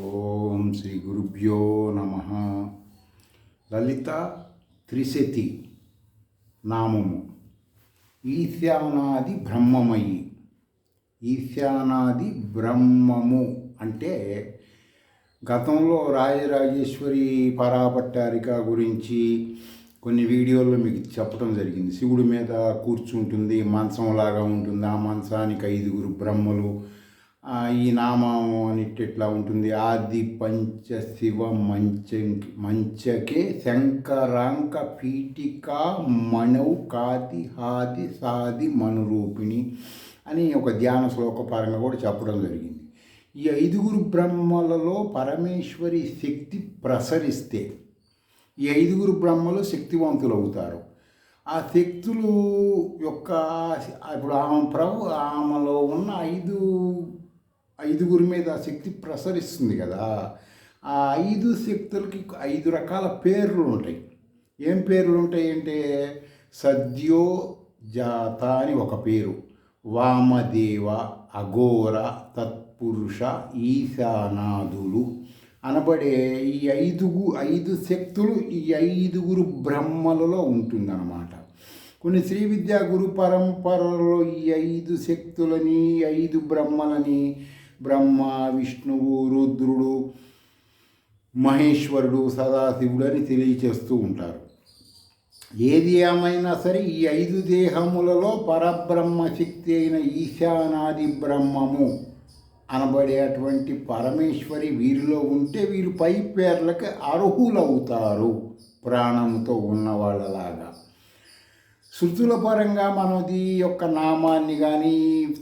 ఓం శ్రీ గురుభ్యో నమ. లలిత త్రిశతి నామము. ఈశానాది బ్రహ్మమయి. ఈశానాది బ్రహ్మము అంటే గతంలో రాజరాజేశ్వరి పరాభట్టారిక గురించి కొన్ని వీడియోల్లో మీకు చెప్పడం జరిగింది. శివుడి మీద కూర్చుంటుంది, మంచంలాగా ఉంటుంది, ఆ మంచానికి 5 బ్రహ్మలు. ఈ నామం అనిట్లా ఉంటుంది. ఆది పంచ శివ మంచకే శంకరాంక పీఠికా మణౌ కాతి హాది సాది మనురూపిణి అని ఒక ధ్యాన శ్లోకపరంగా కూడా చెప్పడం జరిగింది. ఈ 5 బ్రహ్మలలో పరమేశ్వరి శక్తి ప్రసరిస్తే ఈ 5 బ్రహ్మలు శక్తివంతులు అవుతారు. ఆ శక్తులు యొక్క ఇప్పుడు ఆమెలో ఉన్న 5 మీద శక్తి ప్రసరిస్తుంది కదా. ఆ 5 శక్తులకి 5 రకాల పేర్లు ఉంటాయి. ఏం పేర్లు ఉంటాయి అంటే సద్యో జాత అని ఒక పేరు, వామదేవ, అఘోర, తత్పురుష, ఈశానాదులు అనబడే ఈ 5 శక్తులు ఈ 5 బ్రహ్మలలో ఉంటుందన్నమాట. కొన్ని శ్రీ విద్యా గురు పరంపరలో ఈ 5 శక్తులని 5 బ్రహ్మలని బ్రహ్మ, విష్ణువు, రుద్రుడు, మహేశ్వరుడు, సదాశివుడు అని తెలియచేస్తూ ఉంటారు. ఏది ఏమైనా సరే ఈ 5 దేహములలో పరబ్రహ్మ శక్తి అయిన ఈశానాది బ్రహ్మము అనబడేటువంటి పరమేశ్వరి వీరిలో ఉంటే వీరు పై పేర్లకు అర్హులవుతారు, ప్రాణంతో ఉన్నవాళ్ళలాగా. శృతుల పరంగా మనది యొక్క నామాన్ని కానీ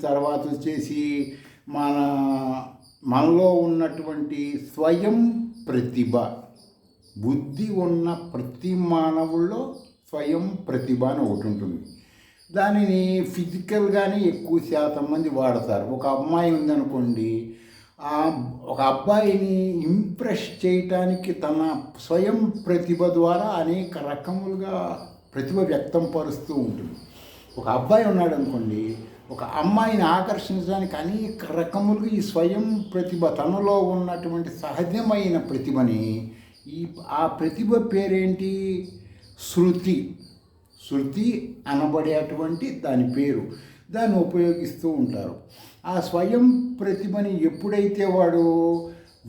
తర్వాత వచ్చేసి మనలో ఉన్నటువంటి స్వయం ప్రతిభ, బుద్ధి ఉన్న ప్రతి మానవుల్లో స్వయం ప్రతిభ అని ఒకటి ఉంటుంది. దానిని ఫిజికల్గానే ఎక్కువ శాతం మంది వాడతారు. ఒక అమ్మాయి ఉందనుకోండి, ఒక అబ్బాయిని ఇంప్రెస్ చేయటానికి తన స్వయం ప్రతిభ ద్వారా అనేక రకములుగా ప్రతిభ వ్యక్తం పరుస్తూ ఉంటుంది. ఒక అబ్బాయి ఉన్నాడు అనుకోండి, ఒక అమ్మాయిని ఆకర్షించడానికి అనేక రకములుగా ఈ స్వయం ప్రతిభ, తనలో ఉన్నటువంటి సహజమైన ప్రతిభని, ఆ ప్రతిభ పేరేంటి? శృతి. శృతి అనబడేటువంటి దాని పేరు. దాన్ని ఉపయోగిస్తూ ఉంటారు. ఆ స్వయం ప్రతిభని ఎప్పుడైతే వాడు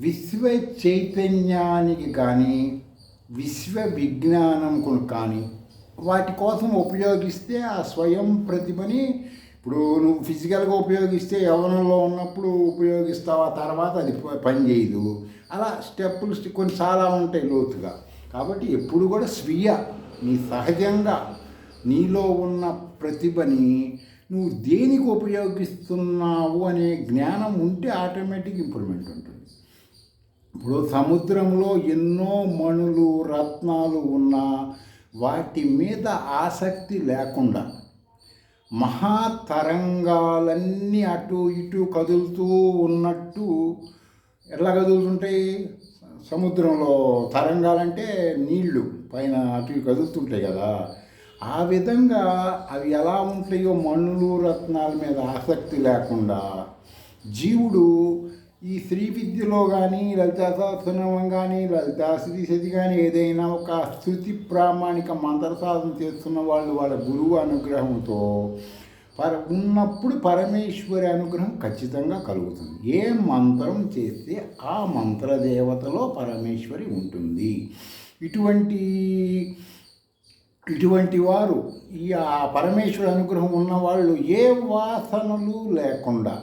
విశ్వ చైతన్యానికి కానీ విశ్వ విజ్ఞానంకు కానీ వాటి కోసం ఉపయోగిస్తే ఆ స్వయం ప్రతిభని, ఇప్పుడు నువ్వు ఫిజికల్గా ఉపయోగిస్తే యవ్వనంలో ఉన్నప్పుడు ఉపయోగిస్తావు, ఆ తర్వాత అది పనిచేయదు. అలా స్టెప్పులు కొన్ని చాలా ఉంటాయి లోతుగా. కాబట్టి ఎప్పుడు కూడా స్వీయ, నీ సహజంగా నీలో ఉన్న ప్రతిభని నువ్వు దేనికి ఉపయోగిస్తున్నావు అనే జ్ఞానం ఉంటే ఆటోమేటిక్ ఇంప్రూవ్మెంట్ ఉంటుంది. ఇప్పుడు సముద్రంలో ఎన్నో మణులు, రత్నాలు ఉన్నా వాటి మీద ఆసక్తి లేకుండా మహాతరంగాలన్నీ అటు ఇటు కదులుతూ ఉన్నట్టు ఎలా కదులుతుంటాయి? సముద్రంలో తరంగాలంటే నీళ్లు పైన అటు కదులుతుంటాయి కదా. ఆ విధంగా అవి ఎలా ఉంటాయో మణులు, రత్నాల మీద ఆసక్తి లేకుండా జీవుడు ఈ శ్రీ విద్యలో కానీ లలితా సహస్రనామం కానీ లలితా శ్రీశతి కానీ ఏదైనా ఒక శృతి ప్రామాణిక మంత్ర సాధన చేస్తున్న వాళ్ళు వాళ్ళ గురువు అనుగ్రహంతో ఉన్నప్పుడు పరమేశ్వరి అనుగ్రహం ఖచ్చితంగా కలుగుతుంది. ఏ మంత్రం చేస్తే ఆ మంత్రదేవతలో పరమేశ్వరి ఉంటుంది. ఇటువంటి వారు ఈ పరమేశ్వరి అనుగ్రహం ఉన్నవాళ్ళు ఏ వాసనలు లేకుండా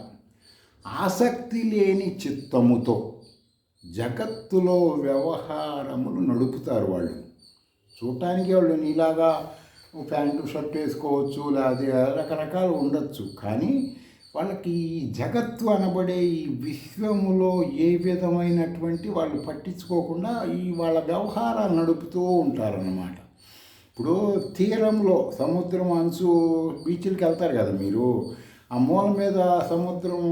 ఆసక్తి లేని చిత్తముతో జగత్తులో వ్యవహారములు నడుపుతారు. వాళ్ళు చూడటానికి వాళ్ళు నీలాగా ప్యాంటు షర్ట్ వేసుకోవచ్చు, లేదా రకరకాలు ఉండొచ్చు, కానీ వాళ్ళకి ఈ జగత్తు అనబడే ఈ విశ్వములో ఏ విధమైనటువంటి వాళ్ళు పట్టించుకోకుండా వాళ్ళ వ్యవహారాలు నడుపుతూ ఉంటారన్నమాట. ఇప్పుడు తీరంలో సముద్రం అంచు బీచ్లకి వెళ్తారు కదా మీరు, ఆ మూల మీద సముద్రం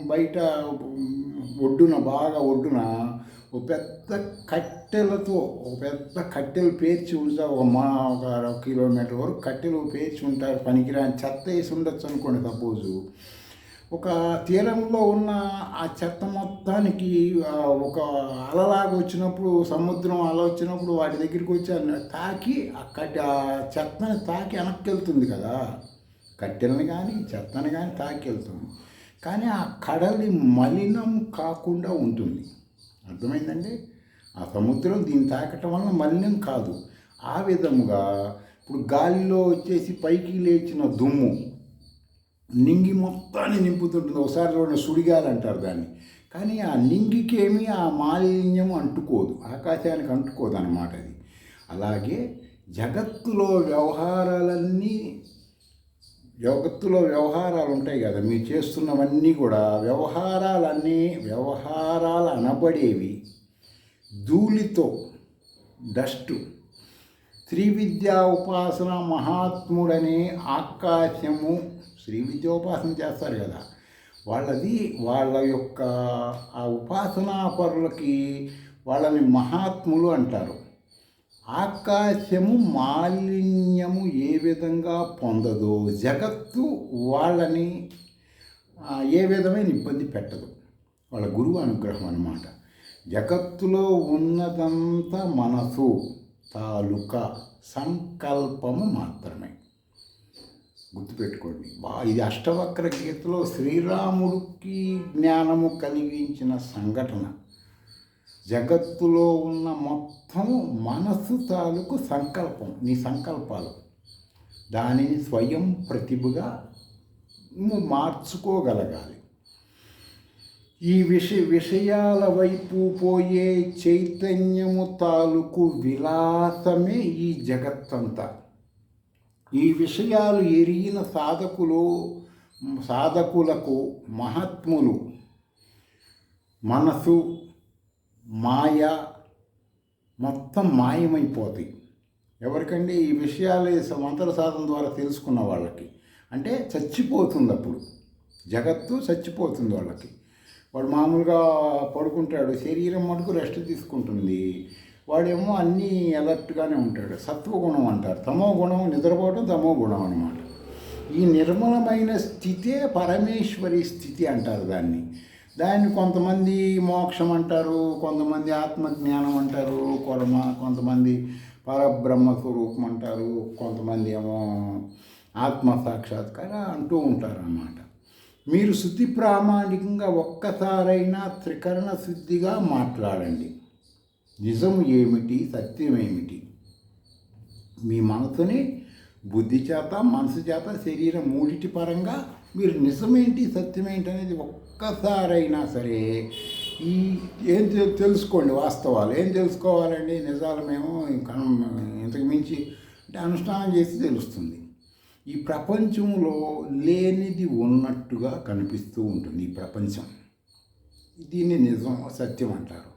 బయట బాగా ఒడ్డున ఒక పెద్ద కట్టెలు పేర్చి ఉంటారు. ఒక 1 కిలోమీటర్ వరకు కట్టెలు పేర్చి ఉంటారు. పనికిరాని చెత్త వేసి ఉండొచ్చు అనుకోండి సపోజు. ఒక తీరంలో ఉన్న ఆ చెత్త మొత్తానికి ఒక అలలాగా వచ్చినప్పుడు, సముద్రం అల వచ్చినప్పుడు వాటి దగ్గరికి వచ్చి తాకి ఆ చెత్తని తాకి వెనక్కి వెళ్తుంది కదా. కట్టెలను కానీ చెత్తని కానీ తాకి వెళ్తుంది. కానీ ఆ కడలి మలినం కాకుండా ఉంటుంది. అర్థమైందండి? ఆ సముద్రం దీన్ని తాకటం వలన మలినం కాదు. ఆ విధముగా ఇప్పుడు గాలిలో వచ్చేసి పైకి లేచిన దుమ్ము నింగి మొత్తాన్ని నింపుతుంటుంది. ఒకసారి చూడండి, సుడిగాలి అంటారు దాన్ని. కానీ ఆ నింగికేమీ ఆ మాలిన్యం అంటుకోదు, ఆకాశానికి అంటుకోదు అన్నమాట అది. అలాగే జగత్తులో వ్యవహారాలు ఉంటాయి కదా, మీరు చేస్తున్నవన్నీ కూడా వ్యవహారాలు అనబడేవి ధూళితో, డస్టు. శ్రీ విద్యా ఉపాసన మహాత్ముడనే ఆకాశము, శ్రీ విద్యా ఉపాసన చేస్తారు కదా, వాళ్ళ యొక్క ఆ ఉపాసనా పరులకి వాళ్ళని మహాత్ములు అంటారు. ఆకాశము మాలిన్యము ఏ విధంగా పొందదో జగత్తు వాళ్ళని ఏ విధమైన ఇబ్బంది పెట్టదు. వాళ్ళ గురువు అనుగ్రహం అన్నమాట. జగత్తులో ఉన్నదంతా మనసు తాలూకా సంకల్పము మాత్రమే. గుర్తుపెట్టుకోండి. ఇది అష్టవక్ర గీతలో శ్రీరాముడికి జ్ఞానము కలిగించిన సంఘటన. జగత్తులో ఉన్న మొత్తము మనస్సు తాలూకు సంకల్పం, నీ సంకల్పాలు. దానిని స్వయం ప్రతిభగా నువ్వు మార్చుకోగలగాలి. ఈ విషయాల వైపు పోయే చైతన్యము తాలూకు విలాసమే ఈ జగత్తంతా. ఈ విషయాలు ఎరిగిన సాధకులకు మహాత్ములు మనసు మాయ మొత్తం మాయమైపోతాయి. ఎవరికంటే ఈ విషయాలు మంత్ర సాధన ద్వారా తెలుసుకున్న వాళ్ళకి. అంటే చచ్చిపోతుంది, అప్పుడు జగత్తు చచ్చిపోతుంది వాళ్ళకి. వాడు మామూలుగా పడుకుంటాడు, శరీరం మటుకు రెస్ట్ తీసుకుంటుంది, వాడేమో అన్నీ అలర్ట్గానే ఉంటాడు. సత్వగుణం అంటారు. తమో గుణం నిద్రపోవడం తమో గుణం అన్నమాట. ఈ నిర్మలమైన స్థితే పరమేశ్వరి స్థితి అంటారు దాన్ని కొంతమంది మోక్షం అంటారు, కొంతమంది ఆత్మజ్ఞానం అంటారు, కొంతమంది పరబ్రహ్మ స్వరూపం అంటారు, కొంతమంది ఏమో ఆత్మ సాక్షాత్కారం అంటూ ఉంటారు అన్నమాట. మీరు శుద్ధి ప్రామాణికంగా ఒక్కసారైనా త్రికరణ శుద్ధిగా మాట్లాడండి. నిజం ఏమిటి, సత్యం ఏమిటి? మీ మనసుని బుద్ధి చేత, మనసు చేత, శరీరం మూడిటి పరంగా మీరు నిజమేంటి, సత్యమేంటి అనేది ఒక్కసారైనా సరే తెలుసుకోండి. వాస్తవాలు ఏం తెలుసుకోవాలండి? నిజాలు మేము ఇంతకు మించి అంటే అనుష్ఠానం చేసి తెలుస్తుంది. ఈ ప్రపంచంలో లేనిది ఉన్నట్టుగా కనిపిస్తూ ఉంటుంది ఈ ప్రపంచం. దీన్ని నిజం, సత్యం అంటారు.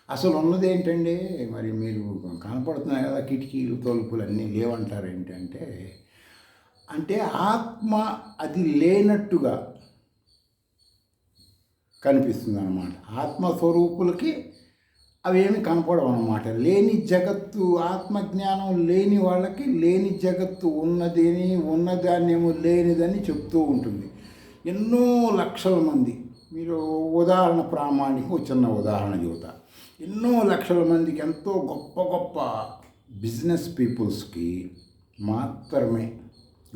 అసలు ఉన్నది ఏంటండి? మరి మీరు కనపడుతున్నాయి కదా, కిటికీలు తలుపులు అన్నీ లేవంటారు ఏంటంటే, అంటే ఆత్మ అది లేనట్టుగా కనిపిస్తుంది అన్నమాట. ఆత్మస్వరూపులకి అవేమి కనపడవు అన్నమాట. లేని జగత్తు, ఆత్మజ్ఞానం లేని వాళ్ళకి లేని జగత్తు ఉన్నదాన్నేమో లేనిదని చెప్తూ ఉంటుంది. ఎన్నో లక్షల మంది, మీరు ఉదాహరణ ప్రామాణికం చిన్న ఉదాహరణ చెబుతా. ఎన్నో లక్షల మందికి, ఎంతో గొప్ప గొప్ప బిజినెస్ పీపుల్స్కి మాత్రమే,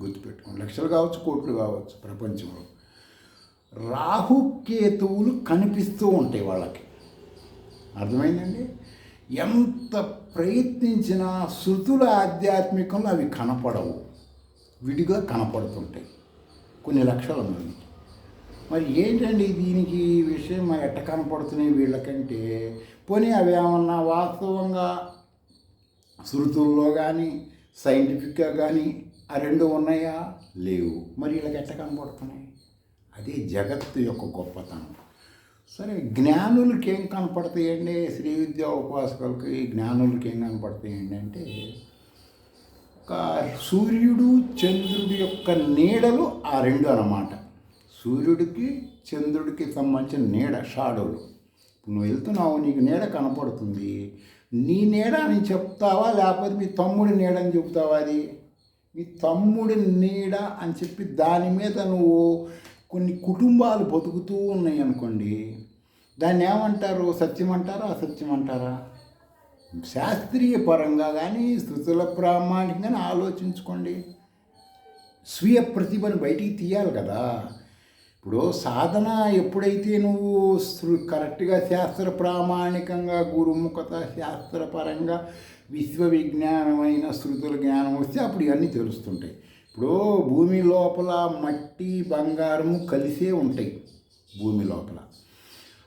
గుర్తుపెట్టుకోండి, లక్షలు కావచ్చు, కోట్లు కావచ్చు, ప్రపంచంలో రాహుకేతువులు కనిపిస్తూ ఉంటాయి వాళ్ళకి. అర్థమైందండి? ఎంత ప్రయత్నించినా శృతుల ఆధ్యాత్మికంలో అవి కనపడవు, విడిగా కనపడుతుంటాయి కొన్ని లక్షల మందికి. మరి ఏంటండి దీనికి విషయం? మరి ఎట్ట కనపడుతున్నాయి వీళ్ళకంటే, పోనీ అవి ఏమన్నా వాస్తవంగా శృతుల్లో కానీ సైంటిఫిక్గా కానీ ఆ రెండు ఉన్నాయా? లేవు. మరి వీళ్ళకి ఎట్ట కనపడుతున్నాయి? అదే జగత్తు యొక్క గొప్పతనం. సరే, జ్ఞానులకి ఏం కనపడతాయండి? శ్రీ విద్యా ఉపాసకులకి జ్ఞానులకి ఏం కనపడతాయండి అంటే, ఒక సూర్యుడు చంద్రుడి యొక్క నీడలు ఆ రెండు అన్నమాట. సూర్యుడికి చంద్రుడికి సంబంధించిన నీడ, షాడోలు. నువ్వు వెళ్తున్నావు, నీకు నీడ కనపడుతుంది. నీ నీడ అని చెప్తావా, లేకపోతే మీ తమ్ముడి నీడ అని చెప్తావా? అది మీ తమ్ముడి నీడ అని చెప్పి దాని మీద నువ్వు కొన్ని కుటుంబాలు బతుకుతూ ఉన్నాయి అనుకోండి, దాన్ని ఏమంటారు? సత్యం అంటారా, అసత్యం అంటారా? శాస్త్రీయ పరంగా కానీ స్థుతుల ప్రామాణికంగా ఆలోచించుకోండి. స్వీయ ప్రతిభను బయటికి తీయాలి కదా. ఇప్పుడు సాధన ఎప్పుడైతే నువ్వు కరెక్ట్గా శాస్త్ర ప్రామాణికంగా గురుముఖత శాస్త్రపరంగా విశ్వవిజ్ఞానమైన శృతుల జ్ఞానం వస్తే అప్పుడు ఇవన్నీ తెలుస్తుంటాయి. ఇప్పుడు భూమి లోపల మట్టి బంగారము కలిసే ఉంటాయి. భూమి లోపల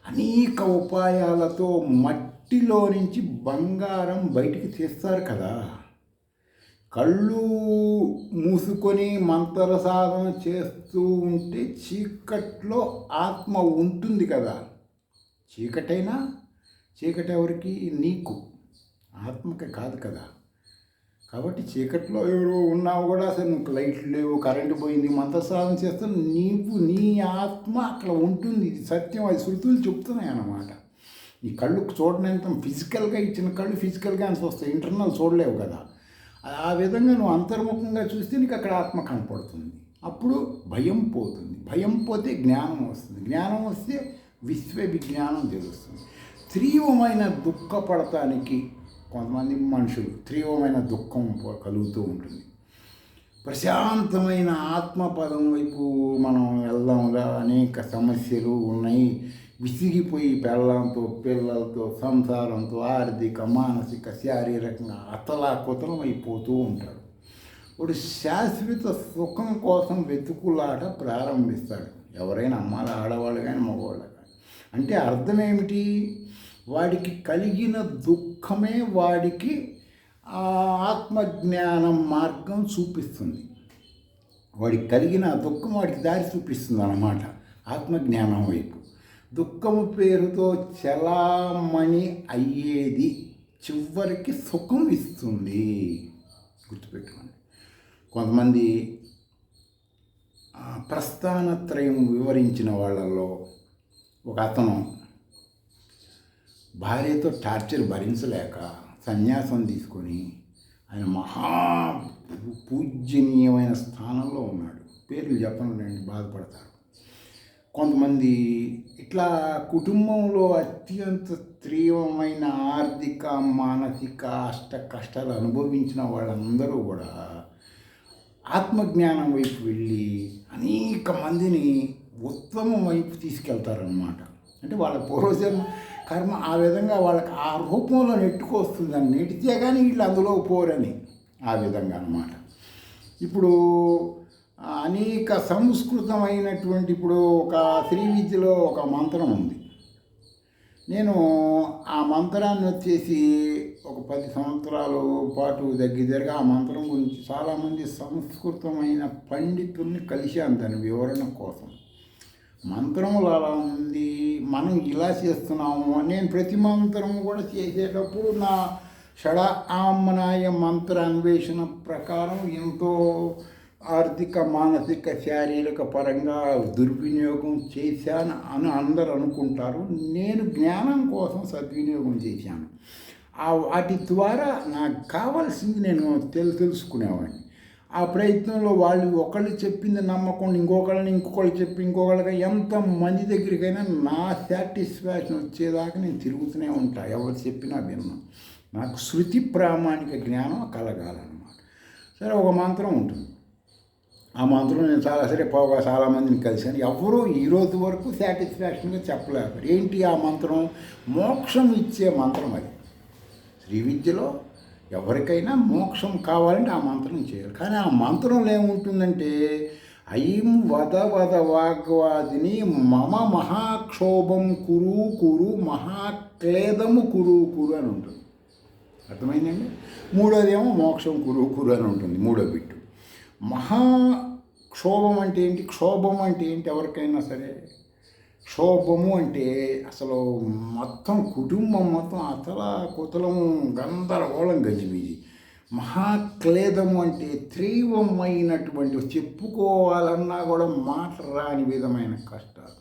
అనేక ఉపాయాలతో మట్టిలో నుంచి బంగారం బయటికి తీస్తారు కదా. కళ్ళు మూసుకొని మంత్ర సాధన చేస్తూ ఉంటే చీకట్లో ఆత్మ ఉంటుంది కదా. చీకటి ఎవరికి? నీకు, ఆత్మకి కాదు కదా. కాబట్టి చీకట్లో ఎవరు ఉన్నావు కూడా అసలు నువ్వు లైట్లు లేవు, కరెంటు పోయింది, మంత్ర సాధన చేస్తే నీ ఆత్మ అక్కడ ఉంటుంది. ఇది సత్యం, అది శృతులు చెప్తున్నాయి అన్నమాట. ఈ కళ్ళు చూడనంత ఫిజికల్గా ఇచ్చిన కళ్ళు ఫిజికల్గా అని వస్తాయి, ఇంటర్నల్ చూడలేవు కదా. ఆ విధంగా నువ్వు అంతర్ముఖంగా చూస్తే నీకు అక్కడ ఆత్మ కనపడుతుంది. అప్పుడు భయం పోతుంది. భయం పోతే జ్ఞానం వస్తుంది. జ్ఞానం వస్తే విశ్వవిజ్ఞానం తెలుస్తుంది. తీవ్రమైన దుఃఖపడటానికి కొంతమంది మనుషులు తీవ్రమైన దుఃఖం కలుగుతూ ఉంటుంది. ప్రశాంతమైన ఆత్మపదం వైపు మనం వెళ్దాంలా అనేక సమస్యలు ఉన్నాయి. విసిగిపోయి పిల్లలతో సంసారంతో ఆర్థిక మానసిక శారీరకంగా అతలాకుతలం అయిపోతూ ఉంటాడు. వాడు శాశ్వత సుఖం కోసం వెతుకులాట ప్రారంభిస్తాడు. ఎవరైనా అమ్మాలి, ఆడవాళ్ళు కానీ మగవాళ్ళు కానీ. అంటే అర్థం ఏమిటి? వాడికి కలిగిన దుఃఖమే వాడికి ఆత్మజ్ఞానం మార్గం చూపిస్తుంది. వాడికి కలిగిన దుఃఖం వాడికి దారి చూపిస్తుంది అన్నమాట ఆత్మజ్ఞానం వైపు. దుఃఖము పేరుతో చలామణి అయ్యేది చివరికి సుఖం ఇస్తుంది. గుర్తుపెట్టుకోండి. కొంతమంది ప్రస్థానత్రయం వివరించిన వాళ్ళల్లో ఒక అతను భార్యతో టార్చర్ భరించలేక సన్యాసం తీసుకొని ఆయన మహా పూజ్యనీయమైన స్థానంలో ఉన్నాడు. పేర్లు చెప్పనులేండి, బాధపడతారు. కొంతమంది ఇట్లా కుటుంబంలో అత్యంత తీవ్రమైన ఆర్థిక మానసిక కష్టాలు అనుభవించిన వాళ్ళందరూ కూడా ఆత్మజ్ఞానం వైపు వెళ్ళి అనేక మందిని ఉత్తమం వైపు తీసుకెళ్తారనమాట. అంటే వాళ్ళ పూర్వజన్మ కర్మ ఆ విధంగా వాళ్ళకి ఆ రూపంలో నెట్టుకొస్తుందని, నెట్టితే కానీ వీళ్ళు అందులో పోరని ఆ విధంగా అన్నమాట. ఇప్పుడు అనేక సంస్కృతమైనటువంటి ఇప్పుడు ఒక శ్రీ విద్యలో ఒక మంత్రం ఉంది. నేను ఆ మంత్రాన్ని వచ్చేసి ఒక 10 సంవత్సరాల పాటు దగ్గరగా ఆ మంత్రం గురించి చాలామంది సంస్కృతమైన పండితుల్ని కలిశాను దాని వివరణ కోసం. మంత్రములు అలా ఉంది, మనం ఇలా చేస్తున్నాము. నేను ప్రతి మంత్రము కూడా చేసేటప్పుడు నా షడ ఆమ్నాయ మంత్ర అన్వేషణ ప్రకారం ఎంతో ఆర్థిక మానసిక శారీరక పరంగా దుర్వినియోగం చేశాను అని అందరు అనుకుంటారు. నేను జ్ఞానం కోసం సద్వినియోగం చేశాను. వాటి ద్వారా నాకు కావాల్సింది నేను తెలుసుకునేవాడిని. ఆ ప్రయత్నంలో వాళ్ళు ఒకళ్ళు చెప్పింది నమ్మకుండా ఇంకొకళ్ళు చెప్పి ఇంకొకళ్ళకి ఎంతమంది దగ్గరికైనా నా సాటిస్ఫాక్షన్ వచ్చేదాకా నేను తిరుగుతూనే ఉంటాను. ఎవరు చెప్పినా విన్నాను. నాకు శృతి ప్రామాణిక జ్ఞానం కలగాలన్నమాట. సరే, ఒక మంత్రం ఉంటుంది. ఆ మంత్రం నేను చాలామందిని కలిశాను. ఎవరూ ఈరోజు వరకు సాటిస్ఫాక్షన్గా చెప్పలేరు. ఏంటి ఆ మంత్రం? మోక్షం ఇచ్చే మంత్రం అది. శ్రీ విద్యలో ఎవరికైనా మోక్షం కావాలంటే ఆ మంత్రం చేయాలి. కానీ ఆ మంత్రంలో ఏముంటుందంటే ఐం వద వాగ్వాదిని మమ మహాక్షోభం కురు మహాక్లేదము కురు అని ఉంటుంది. అర్థమైందండి? మూడోదేమో మోక్షం కురు అని ఉంటుంది. మూడో బిట్టు. మహాక్షోభం అంటే ఏంటి? క్షోభం అంటే ఏంటి? ఎవరికైనా సరే క్షోభము అంటే అసలు మొత్తం కుటుంబం మొత్తం కుతలం గందరగోళం గజిబిజి. మహాక్లేదము అంటే తీవ్రమైనటువంటి చెప్పుకోవాలన్నా కూడా మాట రాని విధమైన కష్టాలు.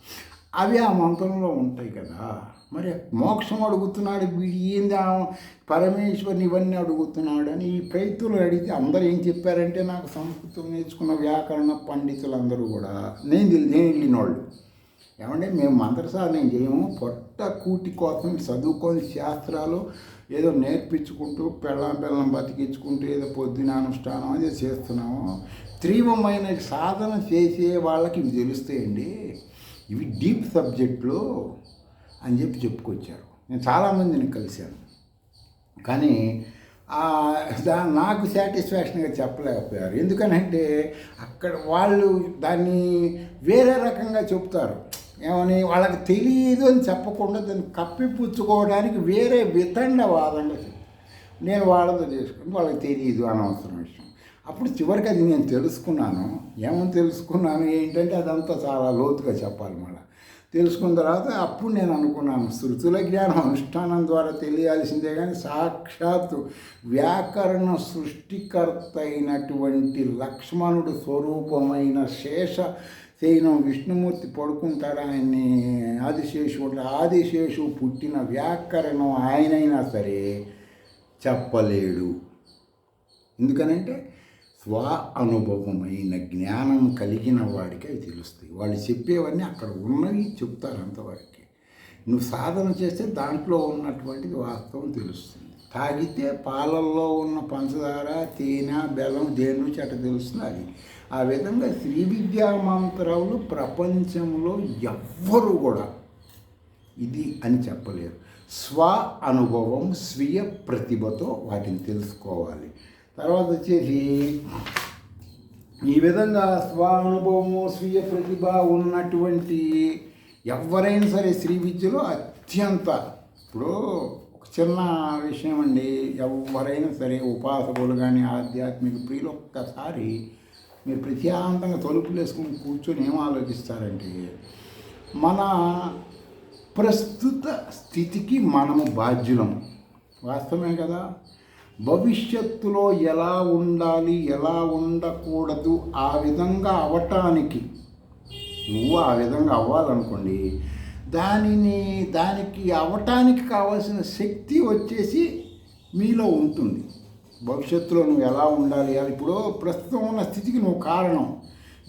అవి ఆ మంత్రంలో ఉంటాయి కదా. మరి మోక్షం అడుగుతున్నాడు వీడు, ఏంది పరమేశ్వరుని ఇవన్నీ అడుగుతున్నాడు అని ఈ ప్రయత్నులు అడిగితే అందరూ ఏం చెప్పారంటే, నాకు సంస్కృతం నేర్చుకున్న వ్యాకరణ పండితులందరూ కూడా నేను వెళ్ళిన వాళ్ళు ఏమంటే, మేము మంత్రసాధన చేయము, పొట్ట కూటి కోసం చదువుకొని శాస్త్రాలు ఏదో నేర్పించుకుంటూ పెళ్ళం బతికించుకుంటూ ఏదో పొద్దున అనుష్ఠానం అదే చేస్తున్నాము. తీవ్రమైన సాధన చేసే వాళ్ళకి ఇవి తెలుస్తాయండి, ఇవి డీప్ సబ్జెక్టులు అని చెప్పుకొచ్చారు. నేను చాలామందిని కలిశాను, కానీ నాకు సాటిస్ఫాక్షన్గా చెప్పలేకపోయారు. ఎందుకనంటే అక్కడ వాళ్ళు దాన్ని వేరే రకంగా చెప్తారు. ఏమని వాళ్ళకి తెలియదు అని చెప్పకుండా దాన్ని కప్పిపుచ్చుకోవడానికి వేరే వితండవాదంగా నేను వాళ్ళతో చేసుకుని వాళ్ళకి తెలియదు అనవసరం విషయం. అప్పుడు చివరికి అది నేను తెలుసుకున్నాను. ఏమని తెలుసుకున్నాను ఏంటంటే అదంతా చాలా లోతుగా చెప్పాలి. మళ్ళీ తెలుసుకున్న తర్వాత అప్పుడు నేను అనుకున్నాను, శృతుల జ్ఞానం అనుష్ఠానం ద్వారా తెలియాల్సిందే, కానీ సాక్షాత్తు వ్యాకరణ సృష్టికర్త అయినటువంటి లక్ష్మణుడు స్వరూపమైన శేషశయనం విష్ణుమూర్తి పడుకుంటారు, ఆయన్ని ఆదిశేషు పుట్టిన వ్యాకరణం ఆయనైనా సరే చెప్పలేడు. ఎందుకనంటే స్వ అనుభవమైన జ్ఞానం కలిగిన వాడికి అవి తెలుస్తాయి. వాళ్ళు చెప్పేవన్నీ అక్కడ ఉన్నవి చెప్తారు అంతవరకు. నువ్వు సాధన చేస్తే దాంట్లో ఉన్నటువంటిది వాస్తవం తెలుస్తుంది. తాగితే పాలల్లో ఉన్న పంచదార, తేనె, బెల్లం దేని నుంచి అట్లా తెలుస్తుంది అది. ఆ విధంగా శ్రీ విద్యా మంత్రాలు ప్రపంచంలో ఎవ్వరు కూడా ఇది అని చెప్పలేరు. స్వ అనుభవం, స్వీయ ప్రతిభతో వాటిని తెలుసుకోవాలి. తర్వాత వచ్చేసి ఈ విధంగా స్వానుభవము, స్వీయ ప్రతిభ ఉన్నటువంటి ఎవరైనా సరే శ్రీ విద్యలో అత్యంత, ఇప్పుడు ఒక చిన్న విషయం అండి, ఎవరైనా సరే ఉపాసకులు కానీ ఆధ్యాత్మిక ప్రియులు ఒక్కసారి మీరు ప్రశాంతంగా తలుపులు వేసుకుని కూర్చొని ఏం ఆలోచిస్తారంటే, మన ప్రస్తుత స్థితికి మనము బాధ్యులం. వాస్తవమే కదా. భవిష్యత్తులో ఎలా ఉండాలి, ఎలా ఉండకూడదు, ఆ విధంగా అవటానికి నువ్వు ఆ విధంగా అవ్వాలనుకోండి, దానికి అవటానికి కావాల్సిన శక్తి వచ్చేసి మీలో ఉంటుంది. భవిష్యత్తులో నువ్వు ఎలా ఉండాలి, ఇప్పుడు ప్రస్తుతం ఉన్న స్థితికి నువ్వు కారణం.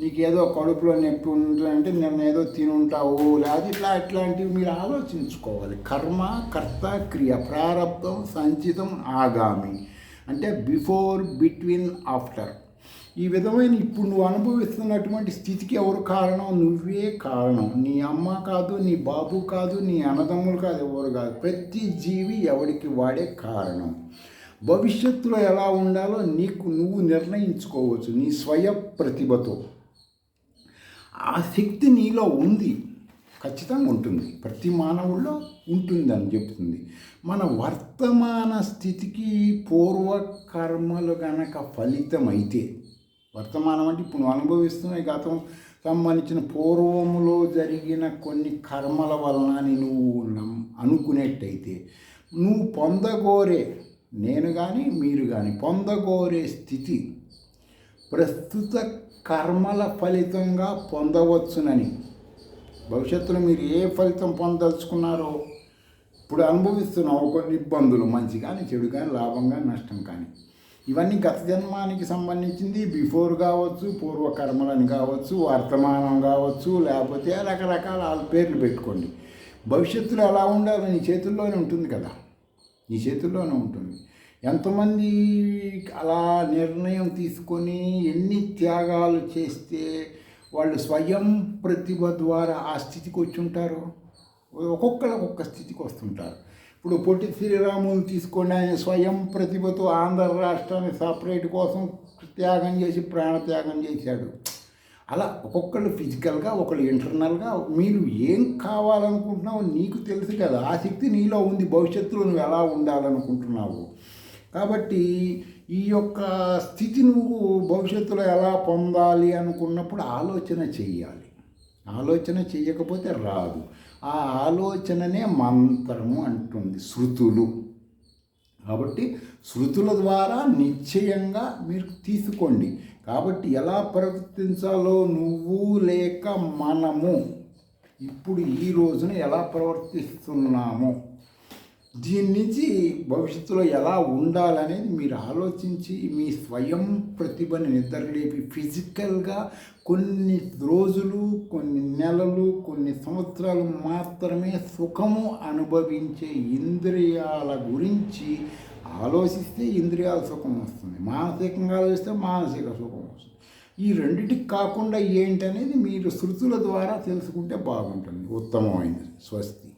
నీకు ఏదో కడుపులో నొప్పి ఉంటుందంటే నిన్న ఏదో తినుంటావు, లేదా ఇట్లాంటివి మీరు ఆలోచించుకోవాలి. కర్మ, కర్త, క్రియ, ప్రారబ్ధం, సంచితం, ఆగామి, అంటే బిఫోర్, బిట్వీన్, ఆఫ్టర్. ఈ విధమైన ఇప్పుడు నువ్వు అనుభవిస్తున్నటువంటి స్థితికి ఎవరు కారణం? నువ్వే కారణం. నీ అమ్మ కాదు, నీ బాబు కాదు, నీ అన్నదమ్ములు కాదు, ఎవరు కాదు. ప్రతి జీవి ఎవరికి వాడే కారణం. భవిష్యత్తులో ఎలా ఉండాలో నువ్వు నిర్ణయించుకోవచ్చు నీ స్వయ ప్రతిభతో. ఆ శక్తి నీలో ఉంది, ఖచ్చితంగా ఉంటుంది, ప్రతి మానవుల్లో ఉంటుందని చెప్తుంది. మన వర్తమాన స్థితికి పూర్వకర్మలు గనక ఫలితమైతే, వర్తమానం అంటే ఇప్పుడు నువ్వు అనుభవిస్తున్న గతం సంబంధించిన పూర్వములో జరిగిన కొన్ని కర్మల వలన నువ్వు అనుకునేట్టయితే, నువ్వు పొందగోరే, నేను కానీ మీరు కానీ పొందగోరే స్థితి ప్రస్తుత కర్మల ఫలితంగా పొందవచ్చునని. భవిష్యత్తులో మీరు ఏ ఫలితం పొందదలుచుకున్నారో, ఇప్పుడు అనుభవిస్తున్నావు కొన్ని ఇబ్బందులు, మంచి కానీ చెడు కానీ లాభం కానీ నష్టం కానీ, ఇవన్నీ గత జన్మానికి సంబంధించింది. బిఫోర్ కావచ్చు, పూర్వకర్మలని కావచ్చు, వర్తమానం కావచ్చు, లేకపోతే రకరకాల పేర్లు పెట్టుకోండి. భవిష్యత్తులో ఎలా ఉండాలో నీ చేతుల్లోనే ఉంటుంది కదా, నీ చేతుల్లోనే ఉంటుంది. ఎంతమంది అలా నిర్ణయం తీసుకొని ఎన్ని త్యాగాలు చేస్తే వాళ్ళు స్వయం ప్రతిభ ద్వారా ఆ స్థితికి వచ్చి ఉంటారు. ఒక్కొక్క స్థితికి వస్తుంటారు. ఇప్పుడు పొట్టి శ్రీరాములు తీసుకోండి, ఆయన స్వయం ప్రతిభతో ఆంధ్ర రాష్ట్రాన్ని సపరేట్ కోసం త్యాగం చేసి ప్రాణత్యాగం చేశాడు. అలా ఒక్కొక్కళ్ళు ఫిజికల్గా, ఒకళ్ళు ఇంటర్నల్గా. మీరు ఏం కావాలనుకుంటున్నావో నీకు తెలుసు కదా, ఆ శక్తి నీలో ఉంది. భవిష్యత్తులో నువ్వు ఎలా ఉండాలనుకుంటున్నావు, కాబట్టి ఈ యొక్క స్థితి నువ్వు భవిష్యత్తులో ఎలా పొందాలి అనుకున్నప్పుడు ఆలోచన చెయ్యాలి. ఆలోచన చెయ్యకపోతే రాదు. ఆ ఆలోచననే మంత్రము అంటుంది శృతులు. కాబట్టి శృతుల ద్వారా నిశ్చయంగా మీరు తీసుకోండి. కాబట్టి ఎలా ప్రవర్తించాలో నువ్వు లేక మనము ఇప్పుడు ఈ రోజున ఎలా ప్రవర్తిస్తున్నామో, దీని నుంచి భవిష్యత్తులో ఎలా ఉండాలనేది మీరు ఆలోచించి మీ స్వయం ప్రతిభని నిద్రలేపి ఫిజికల్గా కొన్ని రోజులు, కొన్ని నెలలు, కొన్ని సంవత్సరాలు మాత్రమే సుఖము అనుభవించే ఇంద్రియాల గురించి ఆలోచిస్తే ఇంద్రియాల సుఖం వస్తుంది, మానసికంగా ఆలోచిస్తే మానసిక సుఖం వస్తుంది. ఈ రెండిటికి కాకుండా ఏంటనేది మీరు శృతుల ద్వారా తెలుసుకుంటే బాగుంటుంది, ఉత్తమమైనది. స్వస్తి.